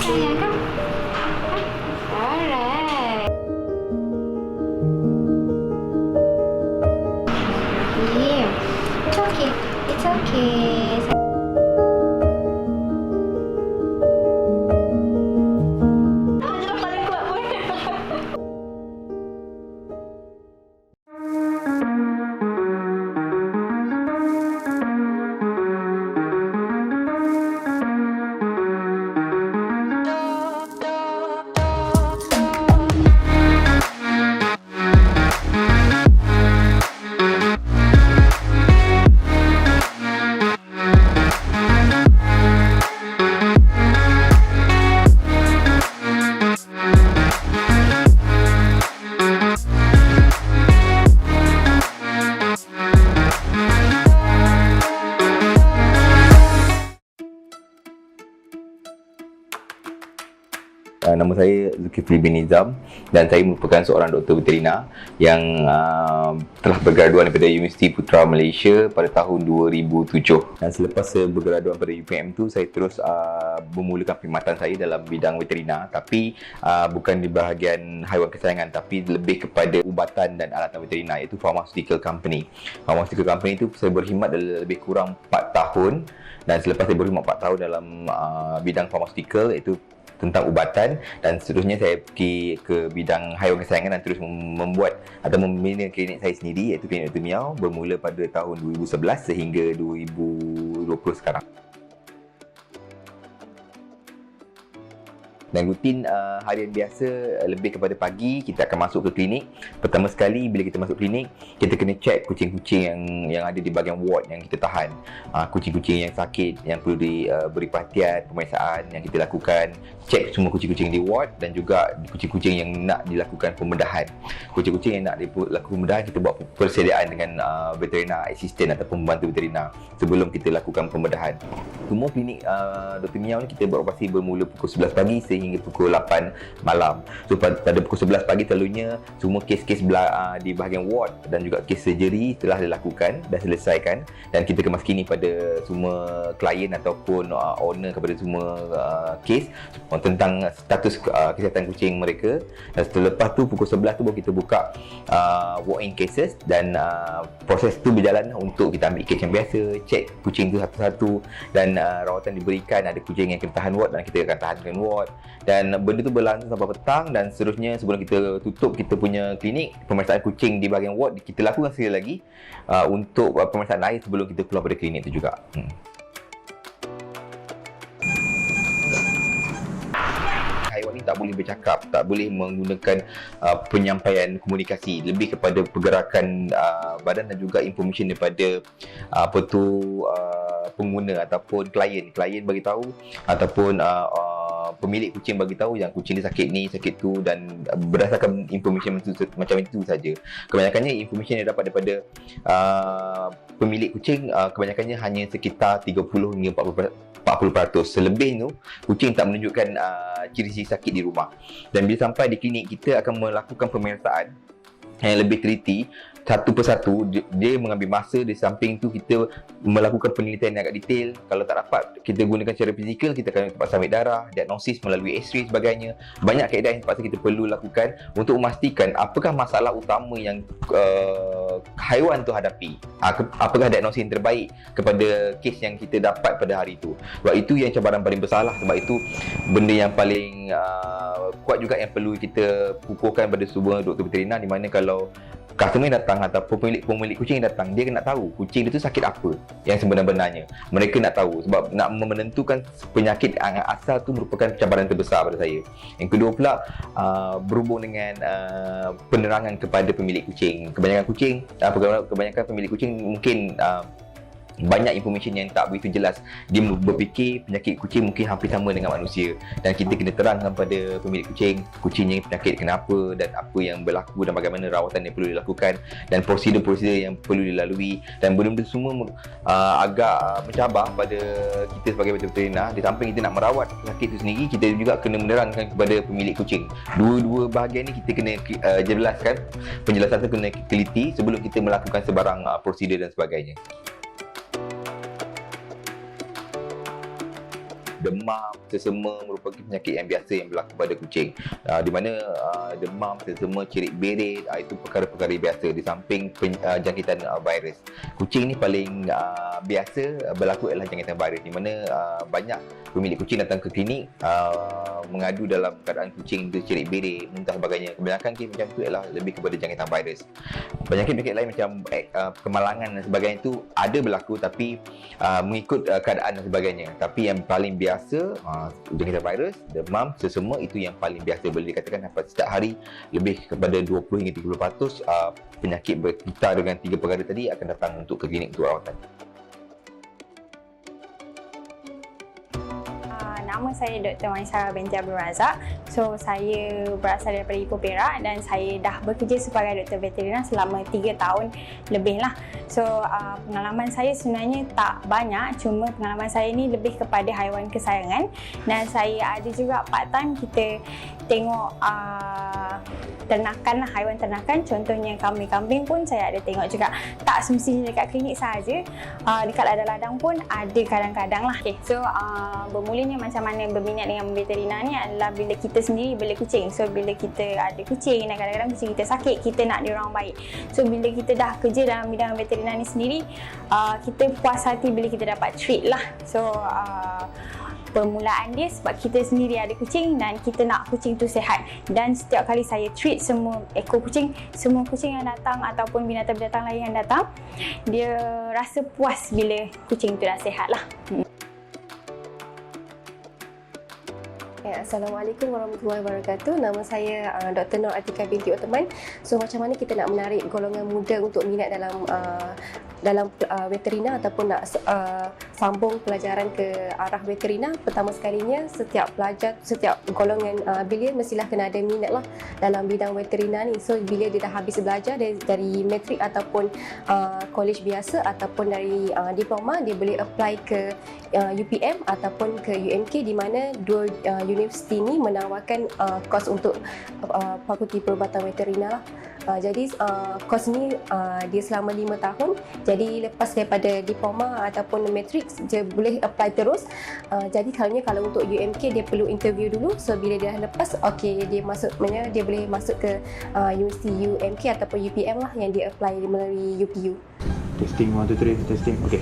sayang kan? Alright. Yeah. It's okay. It's okay. Nama saya Zulkifli bin Nizam dan saya merupakan seorang doktor veterina yang telah bergraduan daripada Universiti Putra Malaysia pada tahun 2007. Dan selepas saya bergraduan pada UPM tu, saya terus memulakan perkhidmatan saya dalam bidang veterina, tapi bukan di bahagian haiwan kesayangan, tapi lebih kepada ubatan dan alatan veterina, iaitu pharmaceutical company. Pharmaceutical company itu saya berkhidmat dalam lebih kurang 4 tahun, dan selepas saya berkhidmat 4 tahun dalam bidang pharmaceutical, iaitu tentang ubatan, dan seterusnya saya pergi ke bidang haiwan kesayangan dan terus membuat atau membina klinik saya sendiri, iaitu Klinik Dr. Miao, bermula pada tahun 2011 sehingga 2020 sekarang. Dan rutin harian biasa lebih kepada pagi kita akan masuk ke klinik. Pertama sekali bila kita masuk klinik, kita kena check kucing-kucing yang ada di bahagian ward yang kita tahan. Kucing-kucing yang sakit yang perlu diberi perhatian, pemeriksaan yang kita lakukan. Check semua kucing-kucing di ward dan juga kucing-kucing yang nak dilakukan pembedahan. Kucing-kucing yang nak dilakukan pembedahan, kita buat persediaan dengan veterina assistant atau pembantu veterina sebelum kita lakukan pembedahan. Semua klinik Dr. Miao ni kita beroperasi bermula pukul 11 pagi sehingga pukul 8 malam. So pada pukul 11 pagi selalunya semua kes-kes di bahagian ward dan juga kes surgery telah dilakukan dan selesaikan, dan kita kemaskini pada semua klien ataupun owner kepada semua kes tentang status kesihatan kucing mereka. Dan selepas tu pukul 11 tu baru kita buka walk-in cases, dan proses tu berjalan untuk kita ambil kes yang biasa, cek kucing tu satu-satu, dan rawatan diberikan. Ada kucing yang kita tahan ward dan kita akan tahankan ward, dan benda tu berlangsung sampai petang. Dan seterusnya sebelum kita tutup kita punya klinik, pemeriksaan kucing di bahagian ward kita lakukan sekali lagi untuk pemeriksaan lain sebelum kita keluar dari klinik tu juga. Haiwan ni tak boleh bercakap, tak boleh menggunakan penyampaian komunikasi, lebih kepada pergerakan badan dan juga information daripada pengguna ataupun klien bagi tahu, ataupun pemilik kucing bagi tahu yang kucing dia sakit ni, sakit tu, dan berdasarkan information macam itu saja. Kebanyakannya information yang dapat daripada pemilik kucing kebanyakannya hanya sekitar 30 hingga 40%. Selebih tu kucing tak menunjukkan ciri-ciri sakit di rumah. Dan bila sampai di klinik, kita akan melakukan pemeriksaan yang lebih teliti satu persatu. Dia mengambil masa. Di samping tu kita melakukan penelitian yang agak detail. Kalau tak dapat kita gunakan secara fizikal, kita akan terpaksa ambil darah, diagnosis melalui x-ray sebagainya. Banyak kaedah yang terpaksa kita perlu lakukan untuk memastikan apakah masalah utama yang haiwan tu hadapi, apakah diagnosis yang terbaik kepada kes yang kita dapat pada hari itu. Sebab itu yang cabaran paling besar lah. Sebab itu benda yang paling kuat juga yang perlu kita kukuhkan pada semua doktor veterina, di mana kalau customer datang ataupun pemilik kucing yang datang, dia nak tahu kucing dia tu sakit apa yang sebenar-benarnya. Mereka nak tahu, sebab nak menentukan penyakit asal tu merupakan cabaran terbesar pada saya. Yang kedua pula berhubung dengan penerangan kepada pemilik kucing. Kebanyakan pemilik kucing mungkin banyak information yang tak begitu jelas. Dia berfikir penyakit kucing mungkin hampir sama dengan manusia, dan kita kena terangkan pada pemilik kucingnya penyakit kenapa dan apa yang berlaku dan bagaimana rawatan yang perlu dilakukan dan prosedur-prosedur yang perlu dilalui. Dan benda-benda semua agak mencabar pada kita sebagai veterina. Di samping kita nak merawat penyakit itu sendiri, kita juga kena menerangkan kepada pemilik kucing. Dua-dua bahagian ni kita kena jelaskan. Penjelasan tu kena teliti sebelum kita melakukan sebarang prosedur dan sebagainya. demam, sesama merupakan penyakit yang biasa yang berlaku pada kucing. Di mana demam, sesama, cerit berit, itu perkara-perkara biasa di samping jangkitan virus. Kucing ni paling biasa berlaku adalah jangkitan virus, di mana banyak pemilik kucing datang ke klinik mengadu dalam keadaan kucing tu cerit berit, muntah sebagainya. Kebanyakan kes macam tu adalah lebih kepada jangkitan virus. Penyakit-penyakit lain macam kemalangan dan sebagainya itu ada berlaku, tapi mengikut keadaan dan sebagainya. Tapi yang paling biasa jangkitan virus, demam, sesama, itu yang paling biasa. Boleh dikatakan setiap hari lebih kepada 20 hingga 30% penyakit berkaitan dengan 3 perkara tadi akan datang untuk ke klinik untuk rawatan. Nama saya Dr. Maisara binti Abdul Razak. So, saya berasal daripada Ipoh Perak dan saya dah bekerja sebagai doktor veteriner selama 3 tahun lebih lah. So, pengalaman saya sebenarnya tak banyak, cuma pengalaman saya ni lebih kepada haiwan kesayangan, dan saya ada juga part time kita tengok ternakan lah, haiwan ternakan. Contohnya kambing-kambing pun saya ada tengok juga. Tak semestinya dekat klinik sahaja, dekat ladang-ladang pun ada kadang-kadang lah. Okay, so bermulanya macam mana berminat dengan veterina ni adalah bila kita sendiri bela kucing. So bila kita ada kucing dan kadang-kadang kucing kita sakit, kita nak dia orang baik. So bila kita dah kerja dalam bidang veterina ni sendiri, kita puas hati bila kita dapat treat lah. So permulaan dia sebab kita sendiri ada kucing dan kita nak kucing tu sihat. Dan setiap kali saya treat semua ekor kucing, semua kucing yang datang ataupun binatang-binatang lain yang datang, dia rasa puas bila kucing tu dah sihat lah. Assalamualaikum warahmatullahi wabarakatuh. Nama saya Dr. Nur Atika binti Uthman. So macam mana kita nak menarik golongan muda untuk minat dalam veterina ataupun nak sambung pelajaran ke arah veterina? Pertama sekalinya, setiap golongan belia mestilah kena ada minat lah dalam bidang veterina ni. So bila dia dah habis belajar dari matrik ataupun college biasa ataupun dari diploma, dia boleh apply ke UPM ataupun ke UMK, di mana dua universiti ni menawarkan kos untuk fakulti perubatan veterina lah. Jadi kos ni dia selama 5 tahun. Jadi lepas daripada diploma ataupun matrik, dia boleh apply terus. Jadi kalau untuk UMK dia perlu interview dulu. So bila dia dah lepas, dia boleh masuk ke universiti UMK ataupun UPM lah, yang dia apply melalui UPU. Testing 1 2 3 testing. Okay.